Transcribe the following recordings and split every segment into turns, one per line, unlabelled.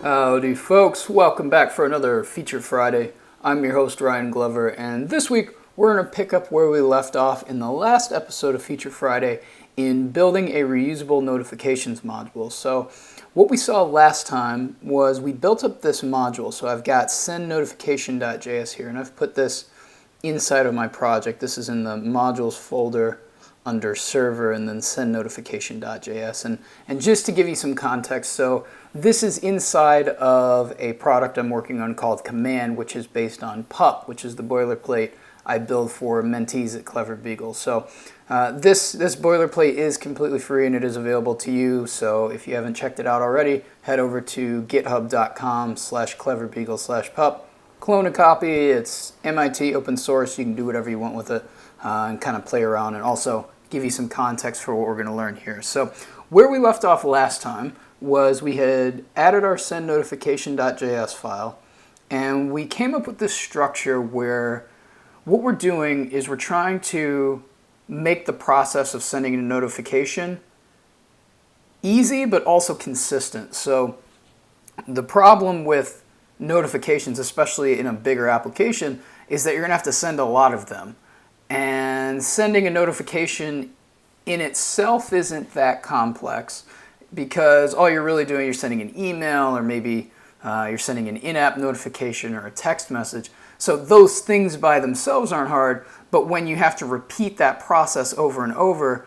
Howdy folks, welcome back for another Feature Friday. I'm your host Ryan Glover, and this week we're going to pick up where we left off in the last episode of Feature Friday in building a reusable notifications module. So what we saw last time was we built up this module. So I've got sendNotification.js here, and I've put this inside of my project. This is in the modules folder under server and then sendNotification.js. And just to give you some context, so this is inside of a product I'm working on called Command, which is based on PUP, which is the boilerplate I build for mentees at Clever Beagle. So this boilerplate is completely free and it is available to you. So if you haven't checked it out already, head over to github.com/cleverbeagle/pup. Clone a copy. It's MIT open source. You can do whatever you want with it and kind of play around and also give you some context for what we're going to learn here. So where we left off last time was we had added our sendNotification.js file, and we came up with this structure where what we're doing is we're trying to make the process of sending a notification easy but also consistent. So the problem with notifications, especially in a bigger application, is that you're going to have to send a lot of them. And sending a notification in itself isn't that complex because all you're really doing, you're sending an email or maybe you're sending an in-app notification or a text message. So those things by themselves aren't hard, but when you have to repeat that process over and over,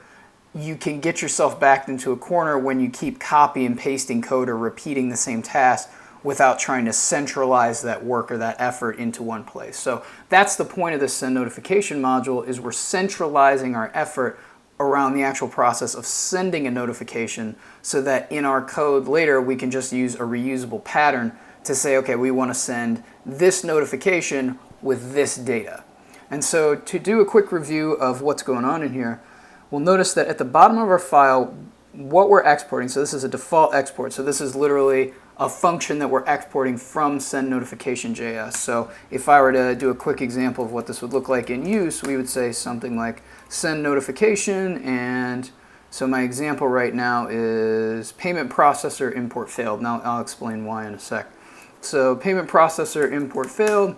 you can get yourself backed into a corner when you keep copy and pasting code or repeating the same task without trying to centralize that work or that effort into one place. So that's the point of this send notification module, is we're centralizing our effort around the actual process of sending a notification so that in our code later we can just use a reusable pattern to say, okay, we want to send this notification with this data. And so to do a quick review of what's going on in here, we'll notice that at the bottom of our file, what we're exporting, so this is a default export, so this is literally a function that we're exporting from sendNotification.js. So if I were to do a quick example of what this would look like in use, we would say something like send notification, and so my example right now is payment processor import failed. Now I'll explain why in a sec. So payment processor import failed,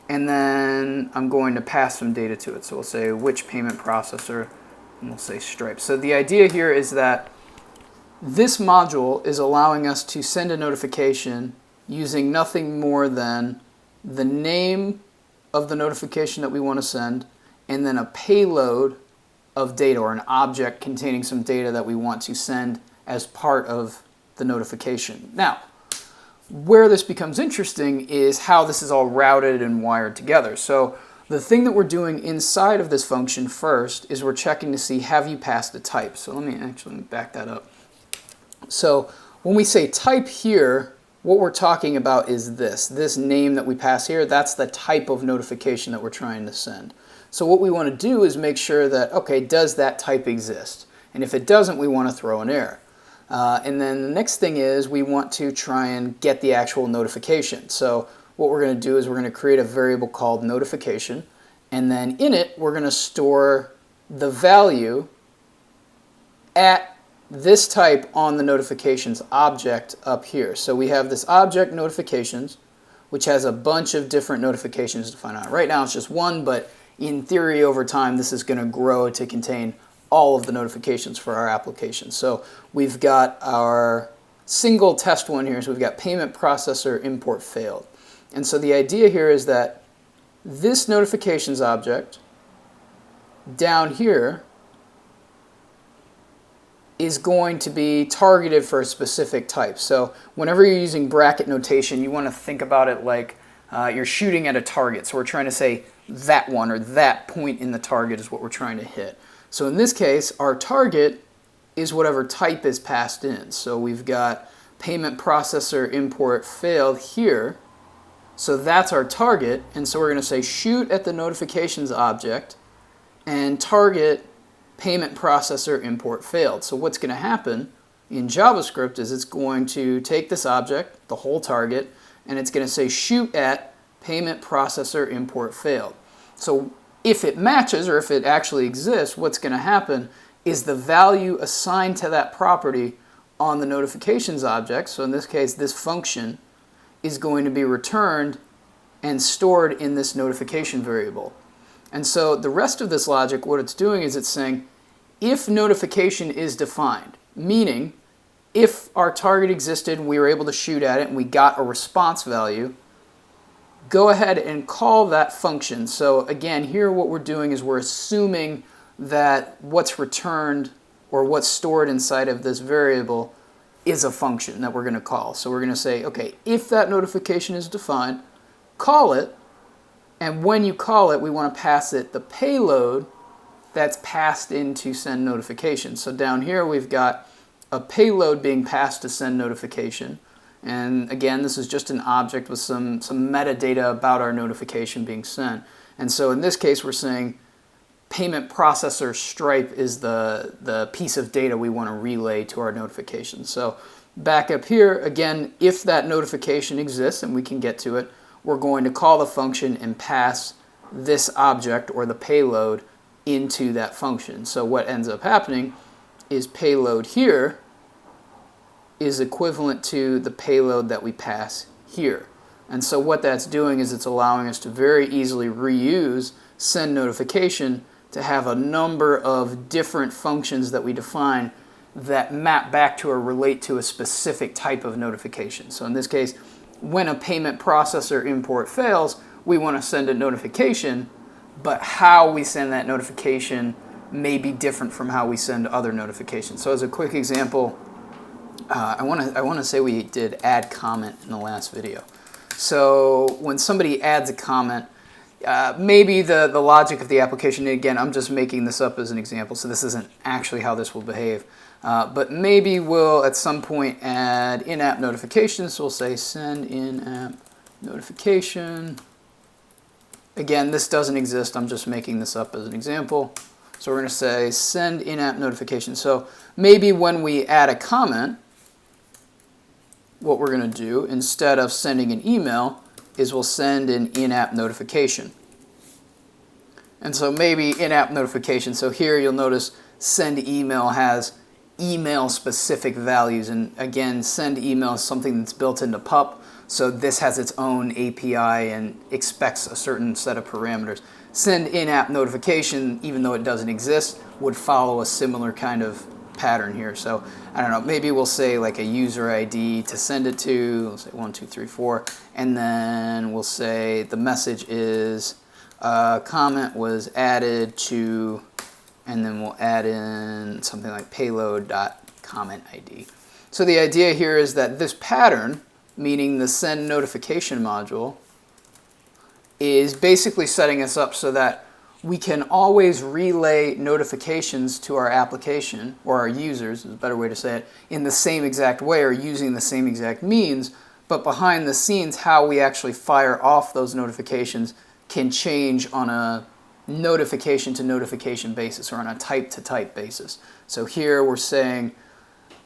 and then I'm going to pass some data to it. So we'll say which payment processor, and we'll say Stripe. So the idea here is that this module is allowing us to send a notification using nothing more than the name of the notification that we want to send and then a payload of data or an object containing some data that we want to send as part of the notification. Now, where this becomes interesting is how this is all routed and wired together. So the thing that we're doing inside of this function first is we're checking to see, have you passed a type? So let me actually back that up. So when we say type here, what we're talking about is this name that we pass here. That's the type of notification that we're trying to send. So what we want to do is make sure that, okay, does that type exist? And if it doesn't, we want to throw an error. And then the next thing is we want to try and get the actual notification. So what we're going to do is we're going to create a variable called notification, and then in it we're going to store the value at this type on the notifications object up here. So we have this object notifications, which has a bunch of different notifications to find out. Right now it's just one, but in theory over time this is going to grow to contain all of the notifications for our application. So we've got our single test one here. So we've got payment processor import failed. And so the idea here is that this notifications object down here is going to be targeted for a specific type. So whenever you're using bracket notation, you want to think about it like you're shooting at a target. So we're trying to say that one or that point in the target is what we're trying to hit. So in this case, our target is whatever type is passed in. So we've got payment processor import failed here. So that's our target. And so we're going to say shoot at the notifications object and target payment processor import failed. So what's going to happen in JavaScript is it's going to take this object, the whole target, and it's going to say shoot at payment processor import failed. So if it matches or if it actually exists, what's going to happen is the value assigned to that property on the notifications object, so in this case this function is going to be returned and stored in this notification variable. And so the rest of this logic, what it's doing is it's saying if notification is defined, meaning if our target existed and we were able to shoot at it and we got a response value, go ahead and call that function. So again, here what we're doing is we're assuming that what's returned or what's stored inside of this variable is a function that we're going to call. So we're going to say, okay, if that notification is defined, call it, and when you call it, we want to pass it the payload that's passed into send notification. So down here we've got a payload being passed to send notification. And again, this is just an object with some metadata about our notification being sent. And so in this case, we're saying payment processor Stripe is the piece of data we want to relay to our notification. So back up here, again, if that notification exists and we can get to it, we're going to call the function and pass this object or the payload into that function. So what ends up happening is payload here is equivalent to the payload that we pass here. And so what that's doing is it's allowing us to very easily reuse send notification to have a number of different functions that we define that map back to or relate to a specific type of notification. So in this case, when a payment processor import fails, we want to send a notification, but how we send that notification may be different from how we send other notifications. So as a quick example, I want to say we did add comment in the last video. So when somebody adds a comment, maybe the logic of the application, again, I'm just making this up as an example, so this isn't actually how this will behave. But maybe we'll at some point add in-app notifications. So we'll say send in-app notification. Again, this doesn't exist. I'm just making this up as an example. So we're going to say send in-app notification. So maybe when we add a comment, what we're going to do instead of sending an email is we'll send an in-app notification. And so maybe in-app notification. So here you'll notice send email has email specific values, and again, send email is something that's built into PUP, so this has its own API and expects a certain set of parameters. Send in-app notification, even though it doesn't exist, would follow a similar kind of pattern here. So I don't know, maybe we'll say like a user ID to send it to, we'll say 1234, and then we'll say the message is comment was added to, and then we'll add in something like payload.comment ID. So the idea here is that this pattern, meaning the send notification module, is basically setting us up so that we can always relay notifications to our application, or our users is a better way to say it, in the same exact way or using the same exact means, but behind the scenes how we actually fire off those notifications can change on a notification to notification basis or on a type to type basis. So here we're saying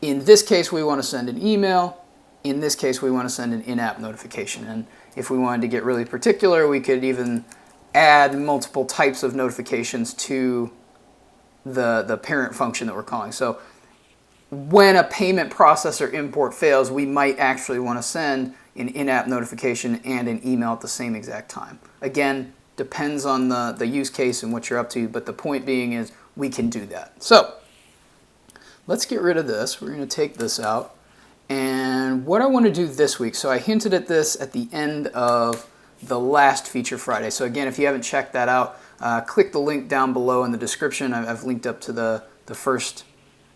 in this case we want to send an email, in this case we want to send an in-app notification, and if we wanted to get really particular we could even add multiple types of notifications to the parent function that we're calling. So when a payment processor import fails, we might actually want to send an in-app notification and an email at the same exact time. Again, depends on the use case and what you're up to, but the point being is we can do that. So let's get rid of this. We're going to take this out. And what I want to do this week, so I hinted at this at the end of the last Feature Friday. So again, if you haven't checked that out, click the link down below in the description. I've linked up to the first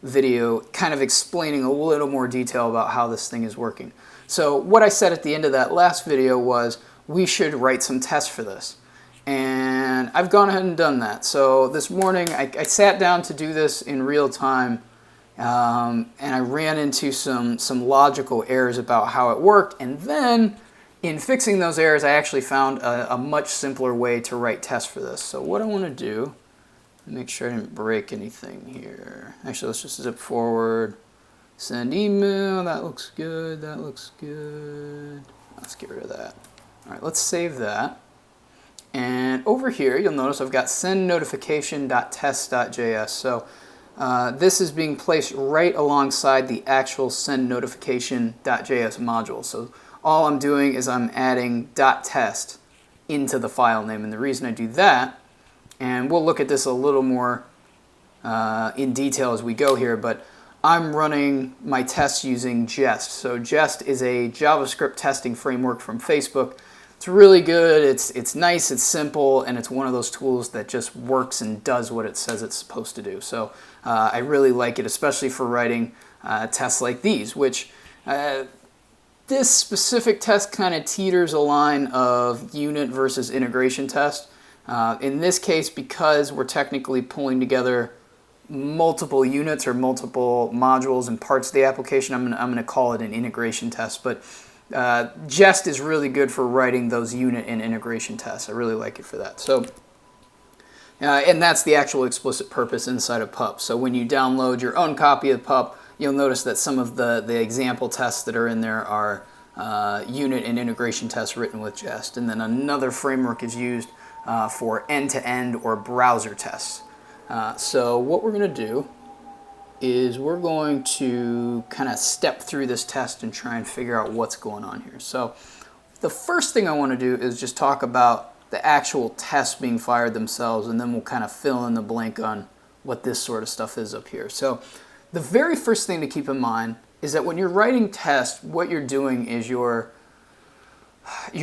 video kind of explaining a little more detail about how this thing is working. So what I said at the end of that last video was we should write some tests for this. And I've gone ahead and done that. So this morning I sat down to do this in real time, and I ran into some logical errors about how it worked, and then in fixing those errors I actually found a much simpler way to write tests for this. So what I want to do, make sure I didn't break anything here. Actually, let's just zip forward, send email, that looks good, that looks good. Let's get rid of that. All right, let's save that. And over here, you'll notice I've got send notification.test.js. So this is being placed right alongside the actual send notification.js module. So all I'm doing is I'm adding .test into the file name. And the reason I do that, and we'll look at this a little more in detail as we go here, but I'm running my tests using Jest. So Jest is a JavaScript testing framework from Facebook. It's really good, it's nice, it's simple, and it's one of those tools that just works and does what it says it's supposed to do. So I really like it, especially for writing tests like these, which this specific test kind of teeters a line of unit versus integration test. In this case, because we're technically pulling together multiple units or multiple modules and parts of the application, I'm going to call it an integration test. But Jest is really good for writing those unit and integration tests. I really like it for that. So, and that's the actual explicit purpose inside of PUP. So when you download your own copy of PUP, you'll notice that some of the example tests that are in there are unit and integration tests written with Jest. And then another framework is used for end-to-end or browser tests. So what we're going to do is we're going to kind of step through this test and try and figure out what's going on here. So the first thing I want to do is just talk about the actual tests being fired themselves, and then we'll kind of fill in the blank on what this sort of stuff is up here. So the very first thing to keep in mind is that when you're writing tests, what you're doing is you're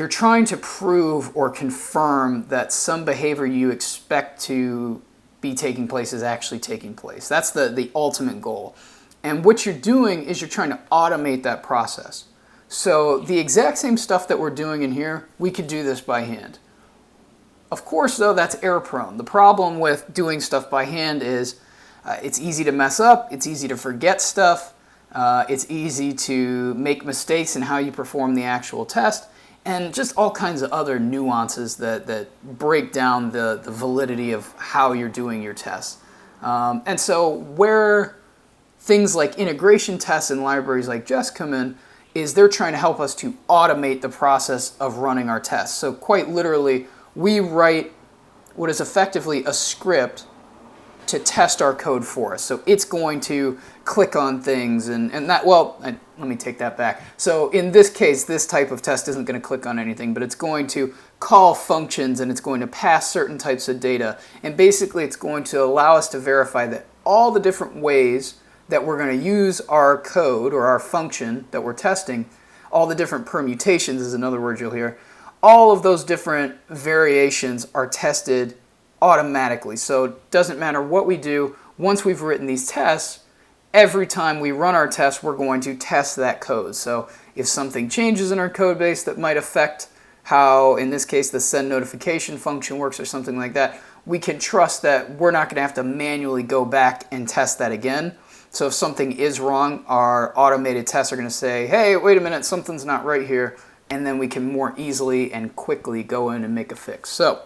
trying to prove or confirm that some behavior you expect to be taking place is actually taking place. That's the ultimate goal. And what you're doing is you're trying to automate that process. So the exact same stuff that we're doing in here, we could do this by hand. Of course, though, that's error prone. The problem with doing stuff by hand is it's easy to mess up, it's easy to forget stuff, it's easy to make mistakes in how you perform the actual test, and just all kinds of other nuances that break down the validity of how you're doing your tests. And so where things like integration tests and libraries like Jest come in is they're trying to help us to automate the process of running our tests. So quite literally, we write what is effectively a script to test our code for us. So it's going to click on things and that, well, let me take that back. So in this case, this type of test isn't going to click on anything, but it's going to call functions and it's going to pass certain types of data. And basically it's going to allow us to verify that all the different ways that we're going to use our code or our function that we're testing, all the different permutations is another word you'll hear, all of those different variations are tested automatically. So it doesn't matter what we do, once we've written these tests, every time we run our test, we're going to test that code. So if something changes in our code base that might affect how, in this case, the send notification function works or something like that, we can trust that we're not going to have to manually go back and test that again. So if something is wrong, our automated tests are going to say, hey, wait a minute, something's not right here, and then we can more easily and quickly go in and make a fix. So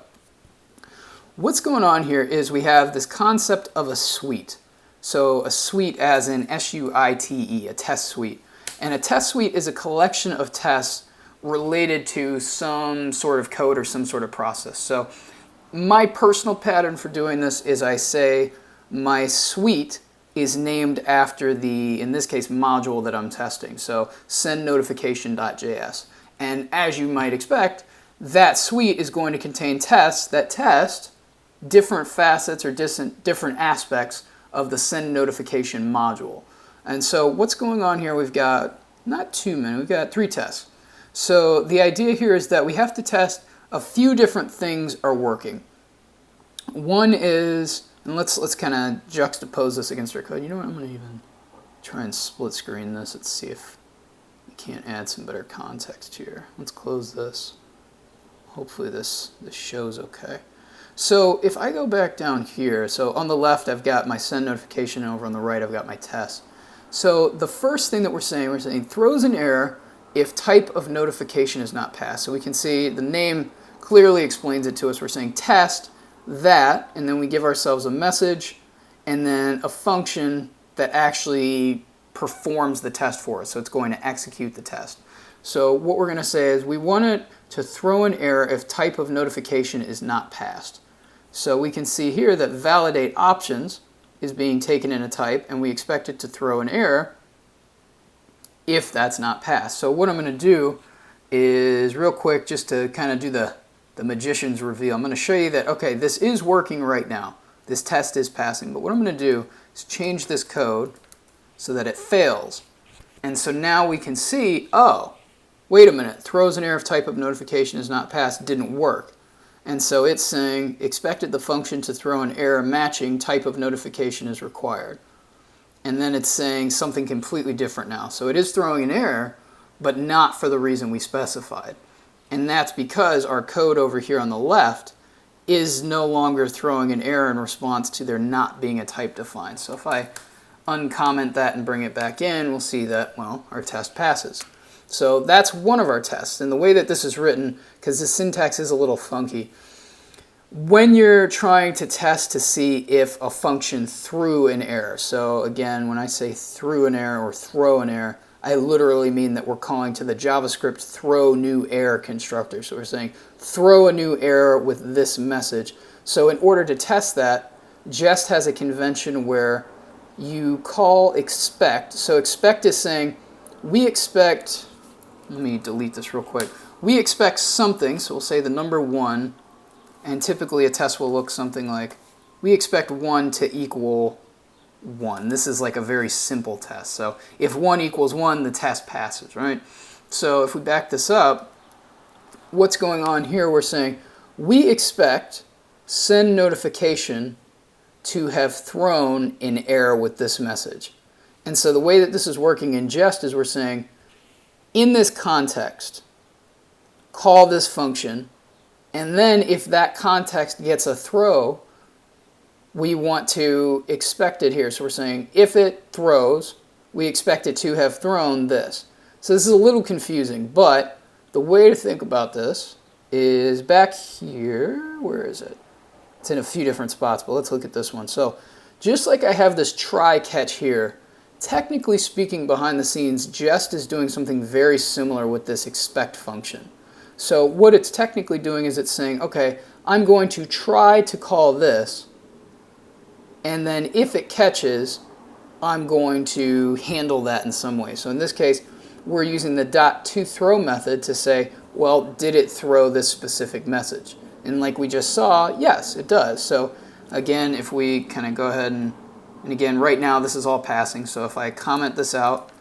what's going on here is we have this concept of a suite. So a suite as in S-U-I-T-E, a test suite. And a test suite is a collection of tests related to some sort of code or some sort of process. So my personal pattern for doing this is I say my suite is named after the, in this case, module that I'm testing. So send notification.js. And as you might expect, that suite is going to contain tests that test different facets or different aspects of the send notification module. And so what's going on here, we've got not too many, we've got 3 tests. So the idea here is that we have to test a few different things are working. One is, and let's kind of juxtapose this against our code. You know what, I'm going to even try and split screen this. Let's see if we can't add some better context here. Let's close this. Hopefully this shows okay. So if I go back down here, so on the left I've got my send notification, and over on the right I've got my test. So the first thing that we're saying throws an error if type of notification is not passed. So we can see the name clearly explains it to us. We're saying test that, and then we give ourselves a message and then a function that actually performs the test for us. So it's going to execute the test. So what we're going to say is we want it to throw an error if type of notification is not passed. So we can see here that validate options is being taken in a type, and we expect it to throw an error if that's not passed. So what I'm going to do is real quick, just to kind of do the magician's reveal, I'm going to show you that, okay, this is working right now. This test is passing, but what I'm going to do is change this code so that it fails. And so now we can see, oh, wait a minute, throws an error if type of notification is not passed didn't work. And so it's saying expected the function to throw an error matching type of notification is required. And then it's saying something completely different now. So it is throwing an error, but not for the reason we specified. And that's because our code over here on the left is no longer throwing an error in response to there not being a type defined. So if I uncomment that and bring it back in, we'll see that, well, our test passes. So that's one of our tests. And the way that this is written, because the syntax is a little funky, when you're trying to test to see if a function threw an error, so again, when I say threw an error or throw an error, I literally mean that we're calling to the JavaScript throw new error constructor. So we're saying throw a new error with this message. So in order to test that, Jest has a convention where you call expect. So expect is saying we expect, let me delete this real quick. We expect something, so we'll say the number 1, and typically a test will look something like, we expect 1 to equal 1. This is like a very simple test. So if 1 equals 1, the test passes, right? So if we back this up, what's going on here, we're saying we expect send notification to have thrown an error with this message. And so the way that this is working in Jest is we're saying, in this context, call this function, and then if that context gets a throw, we want to expect it here. So we're saying if it throws, we expect it to have thrown this. So this is a little confusing, but the way to think about this is back here. Where is it? It's in a few different spots, but let's look at this one. So just like I have this try catch here, technically speaking behind the scenes, Jest is doing something very similar with this expect function. So what it's technically doing is it's saying, okay, I'm going to try to call this, and then if it catches, I'm going to handle that in some way. So in this case, we're using the .toThrow method to say, well, did it throw this specific message? And like we just saw, yes, it does. So again, if we kind of go ahead and again, right now this is all passing. So if I comment this out,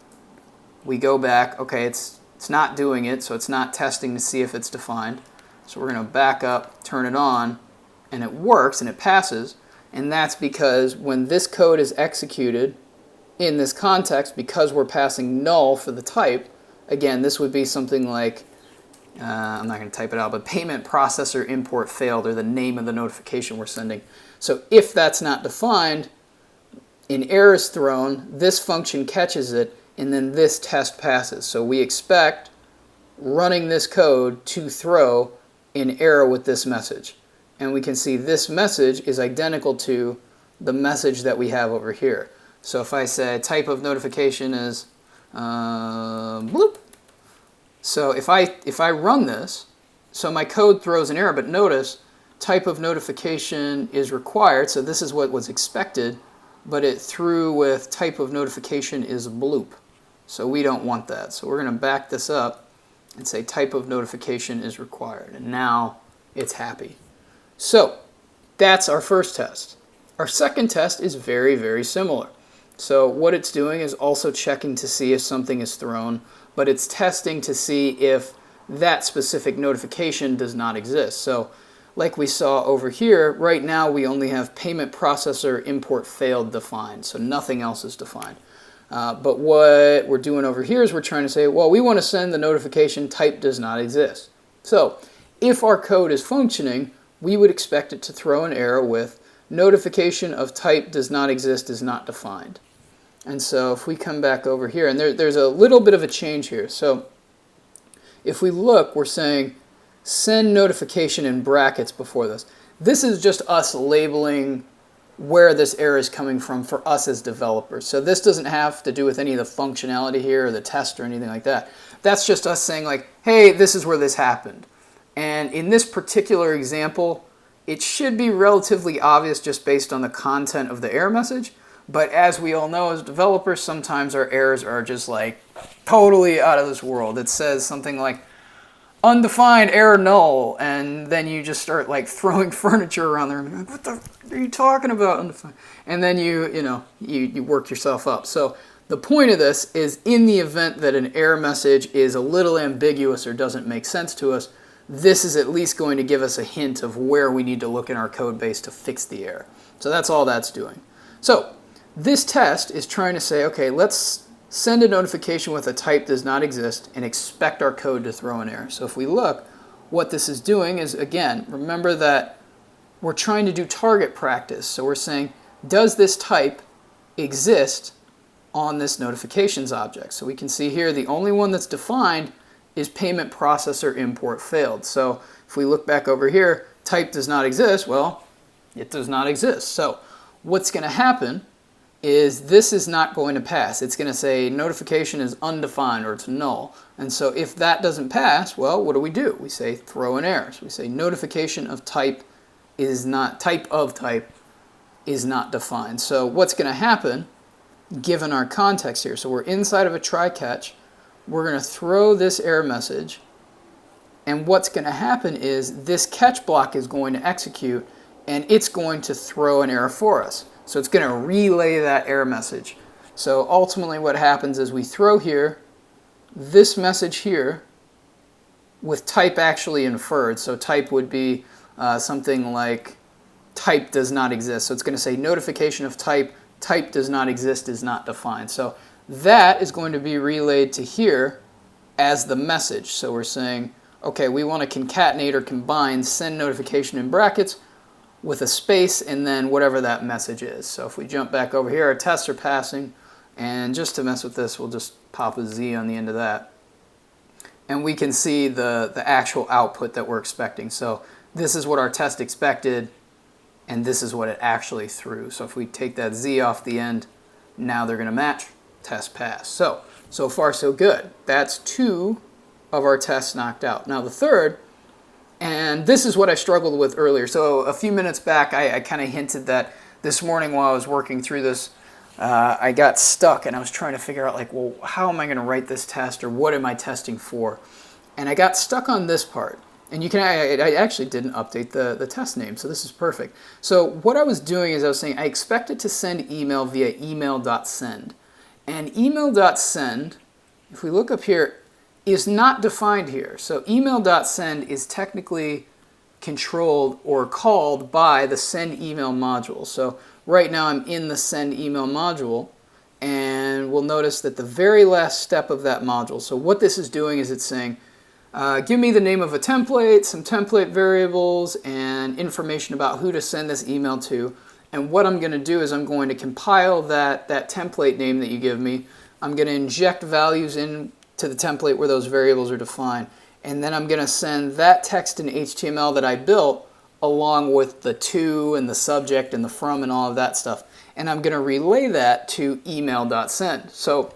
we go back, okay, it's not doing it, so it's not testing to see if it's defined. So we're going to back up, turn it on, and it works and it passes. And that's because when this code is executed in this context, because we're passing null for the type, again, this would be something like, I'm not going to type it out, but payment processor import failed, or the name of the notification we're sending. So if that's not defined, an error is thrown, this function catches it, and then this test passes. So we expect running this code to throw an error with this message. And we can see this message is identical to the message that we have over here. So if I say type of notification is bloop. So if I run this, so my code throws an error, but notice type of notification is required, so this is what was expected, but it threw with type of notification is bloop. So we don't want that. So we're going to back this up and say type of notification is required. And now it's happy. So that's our first test. Our second test is very, very similar. So what it's doing is also checking to see if something is thrown, but it's testing to see if that specific notification does not exist. So like we saw over here, right now we only have payment processor import failed defined, so nothing else is defined. But what we're doing over here is we're trying to say, well, we want to send the notification type does not exist. So if our code is functioning, we would expect it to throw an error with notification of type does not exist is not defined. And so if we come back over here, and there's a little bit of a change here. So if we look, we're saying send notification in brackets before this. This is just us labeling where this error is coming from for us as developers. So this doesn't have to do with any of the functionality here or the test or anything like that. That's just us saying like, hey, this is where this happened. And in this particular example, it should be relatively obvious just based on the content of the error message. But as we all know as developers, sometimes our errors are just like totally out of this world. It says something like undefined error null, and then you just start like throwing furniture around there and be like, what the are you talking about, undefined? And then you work yourself up. So the point of this is, in the event that an error message is a little ambiguous or doesn't make sense to us, this is at least going to give us a hint of where we need to look in our code base to fix the error. So that's all that's doing. So this test is trying to say, okay, let's send a notification with a type does not exist and expect our code to throw an error. So if we look, what this is doing is, again, remember that we're trying to do target practice. So we're saying, does this type exist on this notifications object? So we can see here the only one that's defined is payment processor import failed. So if we look back over here, type does not exist. Well, it does not exist. So what's going to happen is this is not going to pass. It's going to say notification is undefined or it's null. And so if that doesn't pass, well, what do? We say throw an error. So we say notification of type is not, type of type is not defined. So what's going to happen, given our context here, so we're inside of a try catch, we're going to throw this error message, and what's going to happen is this catch block is going to execute and it's going to throw an error for us. So it's going to relay that error message. So ultimately what happens is we throw here this message here with type actually inferred. So type would be something like type does not exist. So it's going to say notification of type does not exist is not defined. So that is going to be relayed to here as the message. So we're saying, okay, we want to concatenate or combine send notification in brackets with a space and then whatever that message is. So if we jump back over here, our tests are passing, and just to mess with this, we'll just pop a Z on the end of that. And we can see the actual output that we're expecting. So this is what our test expected, and this is what it actually threw. So if we take that Z off the end, now they're going to match, test pass. So far so good. That's 2 of our tests knocked out. Now the third, and this is what I struggled with earlier. So a few minutes back, I kind of hinted that this morning while I was working through this, I got stuck and I was trying to figure out, like, well, how am I going to write this test, or what am I testing for? And I got stuck on this part. And you can, I actually didn't update the test name, so this is perfect. So what I was doing is I was saying I expected to send email via email.send. And email.send, if we look up here, is not defined here. So email.send is technically controlled or called by the send email module. So right now I'm in the send email module, and we'll notice that the very last step of that module, so what this is doing is it's saying, give me the name of a template, some template variables, and information about who to send this email to. And what I'm going to do is I'm going to compile that template name that you give me. I'm going to inject values into the template where those variables are defined. And then I'm going to send that text in HTML that I built along with the to and the subject and the from and all of that stuff. And I'm going to relay that to email.send. So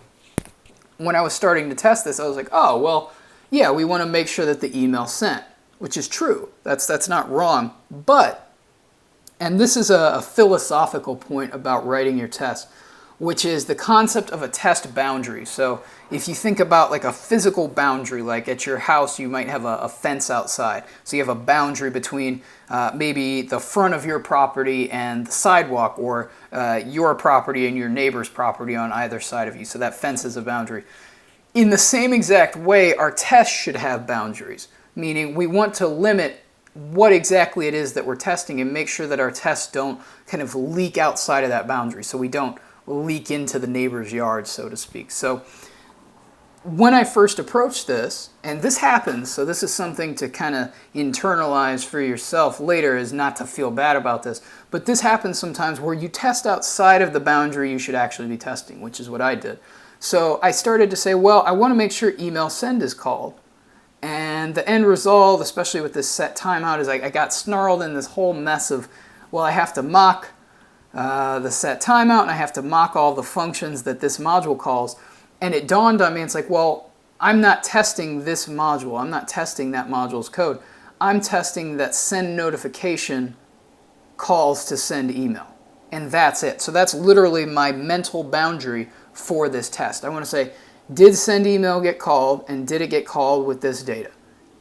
when I was starting to test this, I was like, oh, well, yeah, we want to make sure that the email sent, which is true. That's not wrong. But, and this is a philosophical point about writing your test, which is the concept of a test boundary. So if you think about like a physical boundary, like at your house, you might have a fence outside. So you have a boundary between maybe the front of your property and the sidewalk, or your property and your neighbor's property on either side of you. So that fence is a boundary. In the same exact way, our tests should have boundaries, meaning we want to limit what exactly it is that we're testing and make sure that our tests don't kind of leak outside of that boundary, so we don't leak into the neighbor's yard, so to speak. So when I first approached this, and this happens, so this is something to kind of internalize for yourself later, is not to feel bad about this, but this happens sometimes where you test outside of the boundary you should actually be testing, which is what I did. So I started to say, well, I want to make sure email send is called. And the end result, especially with this set timeout, is I got snarled in this whole mess of, well, I have to mock the set timeout, and I have to mock all the functions that this module calls. And it dawned on me, it's like, well, I'm not testing this module. I'm not testing that module's code. I'm testing that send notification calls to send email. And that's it. So that's literally my mental boundary for this test. I want to say, did send email get called, and did it get called with this data?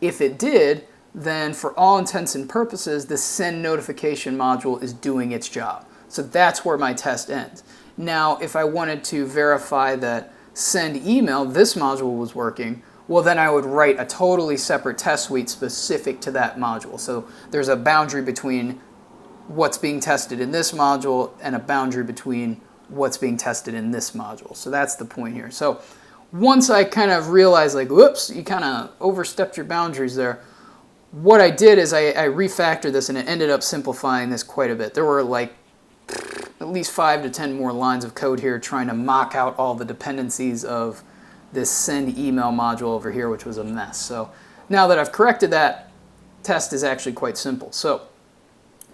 If it did, then for all intents and purposes, the send notification module is doing its job. So that's where my test ends. Now, if I wanted to verify that send email, this module was working, well then I would write a totally separate test suite specific to that module. So there's a boundary between what's being tested in this module and a boundary between what's being tested in this module. So that's the point here. So once I kind of realized, like, whoops, you kind of overstepped your boundaries there, what I did is I refactored this, and it ended up simplifying this quite a bit. There were like at least 5 to 10 more lines of code here trying to mock out all the dependencies of this send email module over here, which was a mess. So now that I've corrected that, test is actually quite simple. So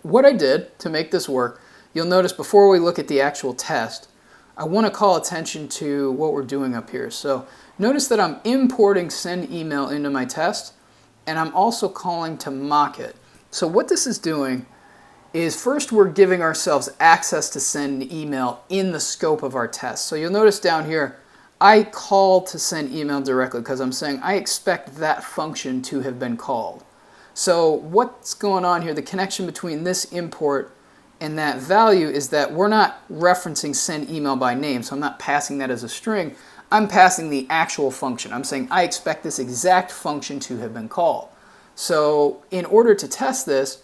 what I did to make this work, you'll notice before we look at the actual test, I want to call attention to what we're doing up here. So notice that I'm importing send email into my test, and I'm also calling to mock it. So what this is doing is first we're giving ourselves access to send email in the scope of our test. So you'll notice down here, I call to send email directly because I'm saying I expect that function to have been called. So what's going on here, the connection between this import and that value is that we're not referencing send email by name, so I'm not passing that as a string. I'm passing the actual function. I'm saying I expect this exact function to have been called. So in order to test this,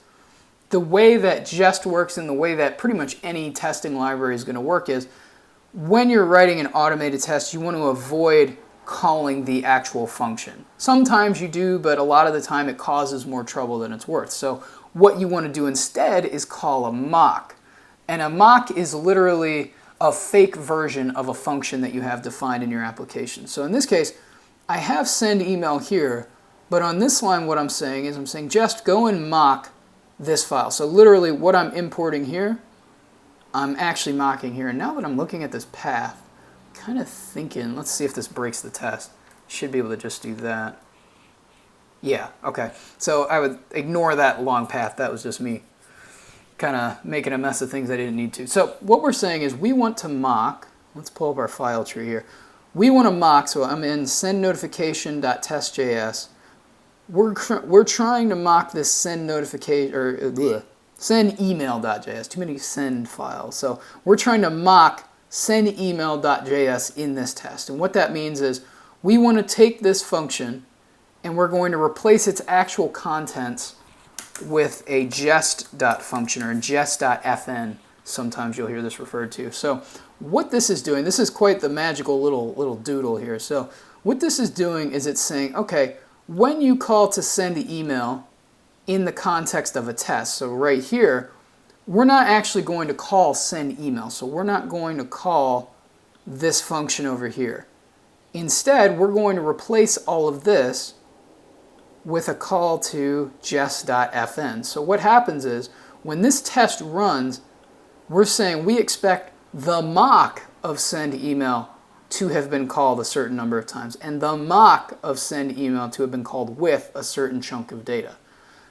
the way that jest works and the way that pretty much any testing library is going to work is when you're writing an automated test, you want to avoid calling the actual function. Sometimes you do, but a lot of the time it causes more trouble than it's worth. So what you want to do instead is call a mock. And a mock is literally a fake version of a function that you have defined in your application. So in this case, I have send email here, but on this line what I'm saying is I'm saying just go and mock this file. So literally what I'm importing here, I'm actually mocking here. And now that I'm looking at this path, I'm kind of thinking, let's see if this breaks the test. Should be able to just do that. Yeah, okay. So I would ignore that long path. That was just me kind of making a mess of things I didn't need to. So what we're saying is we want to mock. Let's pull up our file tree here. We want to mock, so I'm in send notification.test.js. We're trying to mock this send notification, or send email.js. Too many send files. So we're trying to mock send email.js in this test. And what that means is we want to take this function and we're going to replace its actual contents with a jest.function or jest.fn. Sometimes you'll hear this referred to. So what this is doing, this is quite the magical little doodle here. So what this is doing is it's saying, okay, when you call to send the email in the context of a test, so right here, we're not actually going to call send email. So we're not going to call this function over here. Instead, we're going to replace all of this with a call to jest.fn. So what happens is when this test runs, we're saying we expect the mock of send email to have been called a certain number of times and the mock of send email to have been called with a certain chunk of data.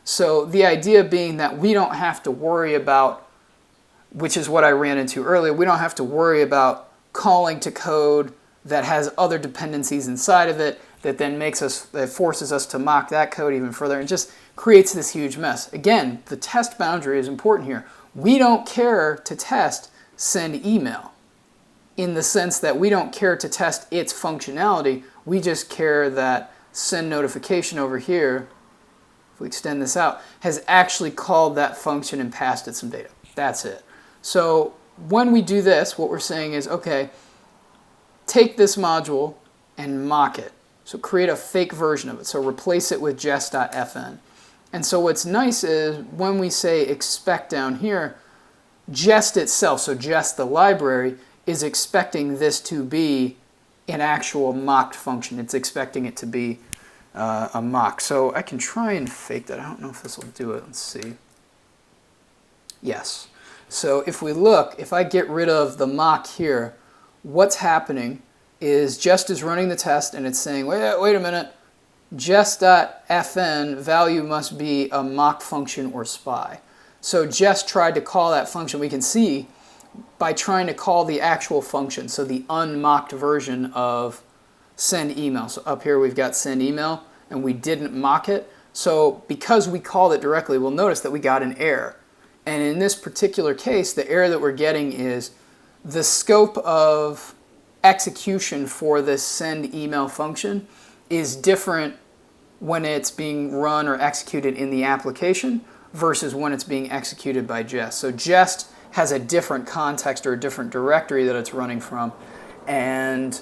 So the idea being that we don't have to worry about, which is what I ran into earlier, we don't have to worry about calling to code that has other dependencies inside of it that then that forces us to mock that code even further and just creates this huge mess. Again, the test boundary is important here. We don't care to test send email in the sense that we don't care to test its functionality. We just care that send notification over here, if we extend this out, has actually called that function and passed it some data. That's it. So when we do this, what we're saying is, okay, take this module and mock it. So create a fake version of it. So replace it with jest.fn. And so what's nice is when we say expect down here, jest itself, so jest the library, is expecting this to be an actual mocked function. It's expecting it to be a mock. So I can try and fake that. I don't know if this will do it. Let's see. Yes. So if we look, if I get rid of the mock here, what's happening is jest is running the test and it's saying, wait a minute, jest.fn value must be a mock function or spy. So Jest tried to call that function. We can see by trying to call the actual function, so the unmocked version of send email. So up here we've got send email, and we didn't mock it. So because we called it directly, we'll notice that we got an error. And in this particular case, the error that we're getting is the scope of execution for this send email function is different when it's being run or executed in the application versus when it's being executed by Jest. So Jest has a different context or a different directory that it's running from, and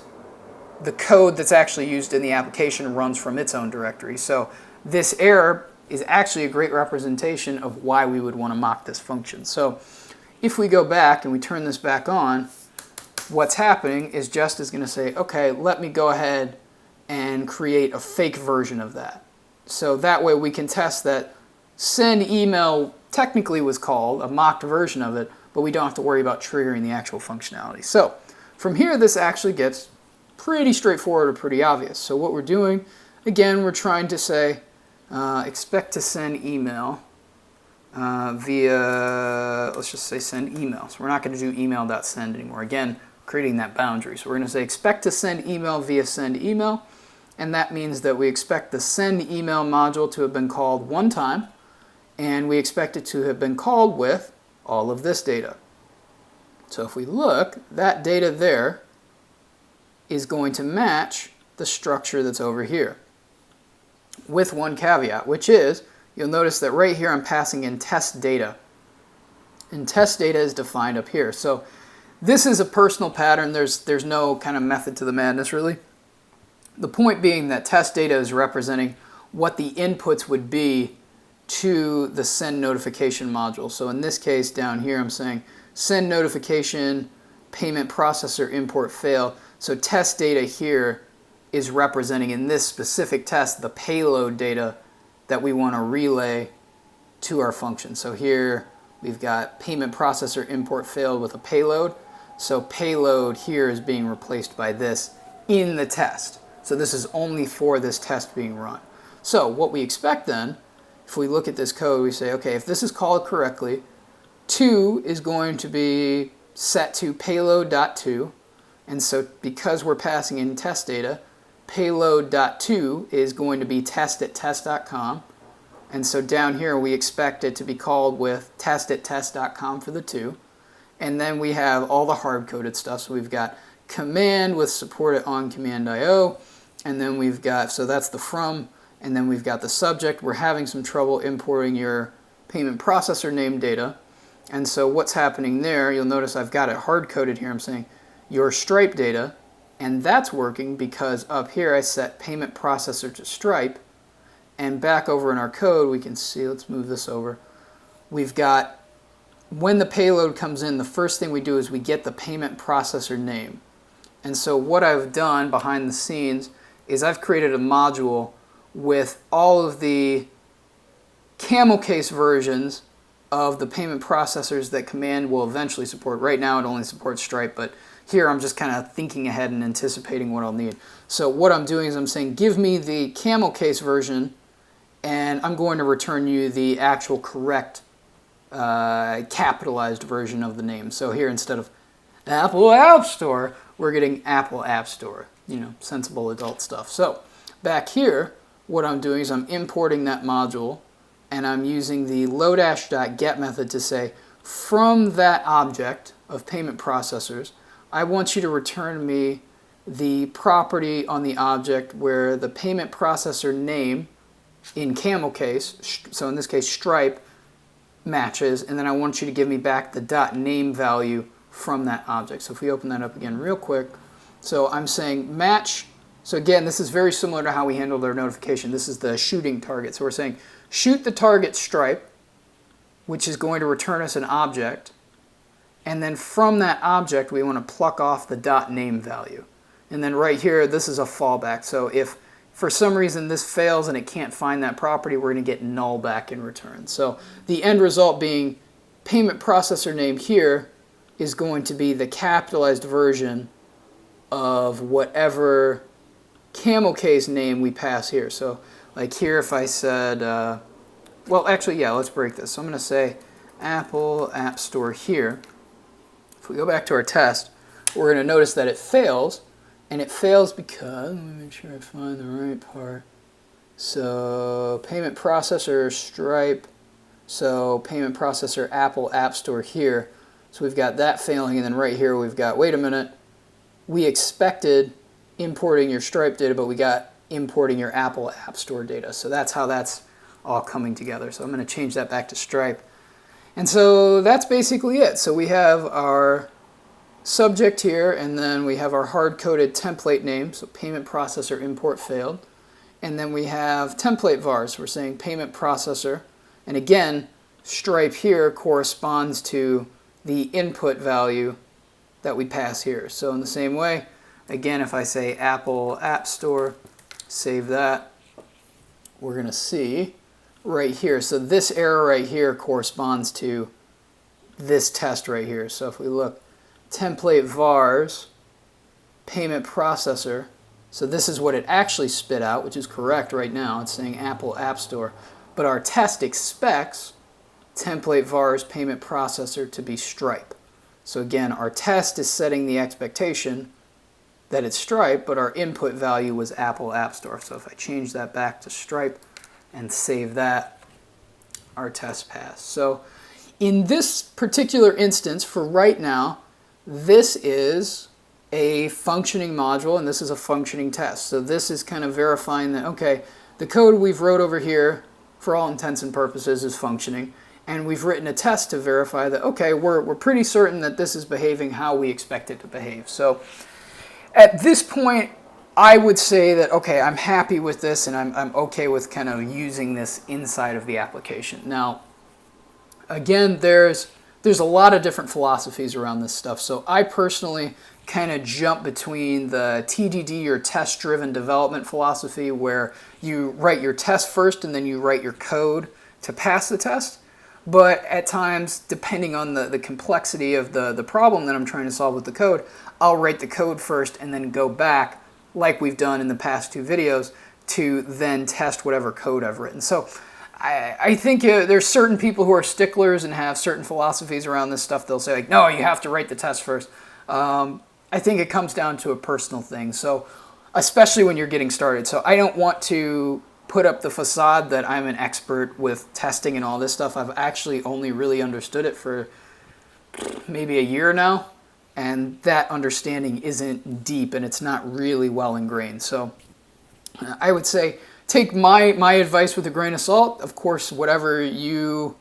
the code that's actually used in the application runs from its own directory. So this error is actually a great representation of why we would want to mock this function. So if we go back and we turn this back on, what's happening is Jest is going to say, okay, let me go ahead and create a fake version of that. So that way we can test that send email technically was called, a mocked version of it, but we don't have to worry about triggering the actual functionality. So from here, this actually gets pretty straightforward or pretty obvious. So what we're doing, again, we're trying to say, expect to send email via, let's just say send email. So we're not going to do email.send anymore. Again, creating that boundary. So we're going to say expect to send email via send email, and that means that we expect the send email module to have been called one time, and we expect it to have been called with all of this data. So if we look, that data there is going to match the structure that's over here, with one caveat, which is, you'll notice that right here I'm passing in test data. And test data is defined up here. So this is a personal pattern. There's no kind of method to the madness, really. The point being that test data is representing what the inputs would be to the send notification module. So in this case down here I'm saying send notification payment processor import failed. So test data here is representing in this specific test the payload data that we want to relay to our function. So here we've got payment processor import failed with a payload. So payload here is being replaced by this in the test. So this is only for this test being run. So what we expect then, if we look at this code, we say, okay, if this is called correctly, 2 is going to be set to payload.to. And so because we're passing in test data, payload.to is going to be test@test.com. And so down here we expect it to be called with test@test.com for the 2. And then we have all the hard-coded stuff. So we've got command with support at onCommand.io. And then we've got, so that's the from, and then we've got the subject. We're having some trouble importing your payment processor name data. And so what's happening there, you'll notice I've got it hard-coded here. I'm saying your Stripe data, and that's working because up here I set payment processor to Stripe. And back over in our code, we can see, let's move this over. We've got, when the payload comes in, the first thing we do is we get the payment processor name. And so what I've done behind the scenes is I've created a module with all of the camel case versions of the payment processors that Command will eventually support. Right now it only supports Stripe, but here I'm just kind of thinking ahead and anticipating what I'll need. So what I'm doing is I'm saying give me the camel case version, and I'm going to return you the actual correct capitalized version of the name. So here, instead of Apple App Store, we're getting Apple App Store, you know, sensible adult stuff. So back here, what I'm doing is I'm importing that module, and I'm using the lodash.get method to say, from that object of payment processors, I want you to return me the property on the object where the payment processor name in camel case, so in this case Stripe, matches, and then I want you to give me back the .name value from that object. So if we open that up again real quick, so I'm saying match. So again, this is very similar to how we handled our notification. This is the shooting target. So we're saying shoot the target Stripe, which is going to return us an object, and then from that object we want to pluck off the .name value. And then right here, this is a fallback. So if for some reason this fails and it can't find that property, we're going to get null back in return. So the end result being payment processor name here is going to be the capitalized version of whatever camel case name we pass here. So like here, if I said, well, actually, yeah, let's break this. So I'm going to say Apple App Store here. If we go back to our test, we're going to notice that it fails, and it fails because, let me make sure I find the right part. So payment processor, Stripe, so payment processor, Apple App Store here. So we've got that failing, and then right here we've got, wait a minute, we expected importing your Stripe data, but we got importing your Apple App Store data. So that's how that's all coming together. So I'm going to change that back to Stripe. And so that's basically it. So we have our subject here, and then we have our hard-coded template name, so payment processor import failed. And then we have template vars. We're saying payment processor. And again, Stripe here corresponds to the input value that we pass here. So in the same way, again, if I say Apple App Store, save that, we're going to see right here. So this error right here corresponds to this test right here. So if we look, template vars, payment processor, so this is what it actually spit out, which is correct right now. It's saying Apple App Store. But our test expects template vars, payment processor to be Stripe. So again, our test is setting the expectation that it's Stripe, but our input value was Apple App Store. So if I change that back to Stripe and save that, our test passed. So in this particular instance, for right now, this is a functioning module, and this is a functioning test. So this is kind of verifying that, okay, the code we've wrote over here, for all intents and purposes, is functioning. And we've written a test to verify that, okay, we're pretty certain that this is behaving how we expect it to behave. So at this point, I would say that, okay, I'm happy with this, and I'm okay with kind of using this inside of the application. Now, again, there's a lot of different philosophies around this stuff. So I personally kind of jump between the TDD or test-driven development philosophy, where you write your test first and then you write your code to pass the test. But at times, depending on the complexity of the problem that I'm trying to solve with the code, I'll write the code first and then go back, like we've done in the past 2 videos, to then test whatever code I've written. So I think there's certain people who are sticklers and have certain philosophies around this stuff. They'll say, like, no, you have to write the test first. I think it comes down to a personal thing. So especially when you're getting started. So I don't want to put up the facade that I'm an expert with testing and all this stuff. I've actually only really understood it for maybe a year now, and that understanding isn't deep and it's not really well ingrained. So I would say take my advice with a grain of salt. Of course, whatever you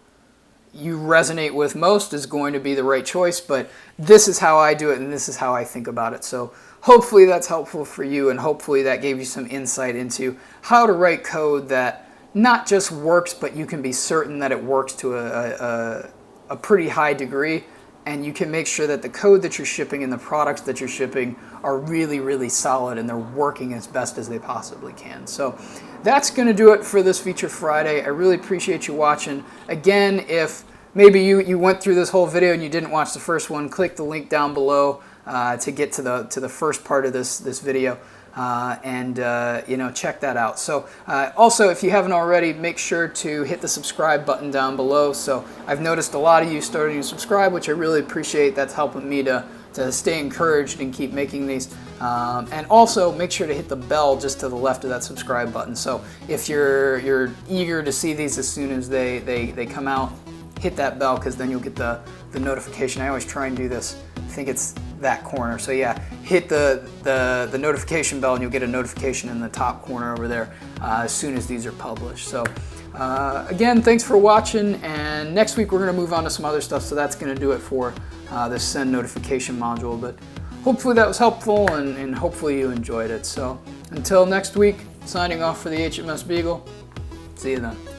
resonate with most is going to be the right choice, but this is how I do it and this is how I think about it. So hopefully that's helpful for you, and hopefully that gave you some insight into how to write code that not just works, but you can be certain that it works to a pretty high degree, and you can make sure that the code that you're shipping and the products that you're shipping are really, really solid and they're working as best as they possibly can. So that's going to do it for this Feature Friday. I really appreciate you watching. Again, if maybe you went through this whole video and you didn't watch the first one, click the link down below to get to the first part of this video, and check that out. So also, if you haven't already, make sure to hit the subscribe button down below. So I've noticed a lot of you starting to subscribe, which I really appreciate. That's helping me to stay encouraged and keep making these. And also make sure to hit the bell just to the left of that subscribe button. So if you're eager to see these as soon as they come out, hit that bell, because then you'll get the notification. I always try and do this. I think it's that corner. So yeah, hit the notification bell and you'll get a notification in the top corner over there as soon as these are published. So again, thanks for watching, and next week we're going to move on to some other stuff. So that's going to do it for this send notification module. But hopefully that was helpful, and hopefully you enjoyed it. So until next week, signing off for the HMS Beagle. See you then.